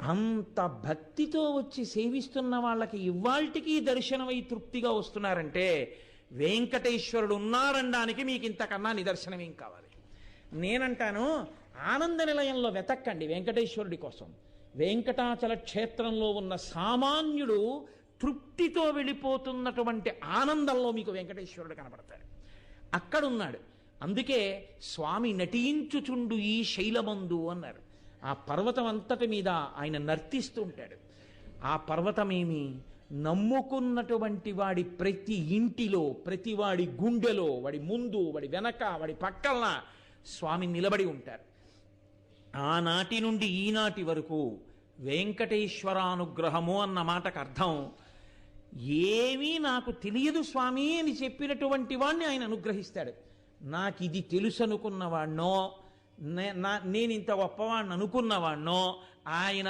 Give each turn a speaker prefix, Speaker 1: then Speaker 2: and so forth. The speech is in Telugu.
Speaker 1: అంత భక్తితో వచ్చి సేవిస్తున్న వాళ్ళకి ఇవాల్టికి దర్శనమై తృప్తిగా వస్తున్నారంటే వెంకటేశ్వరుడు ఉన్నారనడానికి మీకు ఇంతకన్నా నిదర్శనం ఏం కావాలి? నేనంటాను, ఆనంద నిలయంలో వెతక్కండి వెంకటేశ్వరుడి కోసం. వెంకటాచల క్షేత్రంలో ఉన్న సామాన్యుడు తృప్తితో వెళ్ళిపోతున్నటువంటి ఆనందంలో మీకు వెంకటేశ్వరుడు కనబడతాడు. అక్కడున్నాడు. అందుకే స్వామి నటించుచుండు ఈ శైలమందు అన్నారు. ఆ పర్వతం అంతటి మీద ఆయన నర్తిస్తూ ఉంటాడు. ఆ పర్వతమేమి నమ్ముకున్నటువంటి వాడి ప్రతి ఇంటిలో, ప్రతి వాడి గుండెలో, వాడి ముందు, వాడి వెనక, వాడి పక్కన స్వామి నిలబడి ఉంటారు. ఆనాటి నుండి ఈనాటి వరకు వెంకటేశ్వరానుగ్రహము అన్న మాటకు అర్థం, ఏమీ నాకు తెలియదు స్వామి అని చెప్పినటువంటి వాడిని ఆయన అనుగ్రహిస్తాడు. నాకు ఇది తెలుసు అనుకున్నవాడినో, నేను ఇంత గొప్పవాడిని అనుకున్నవాడినో ఆయన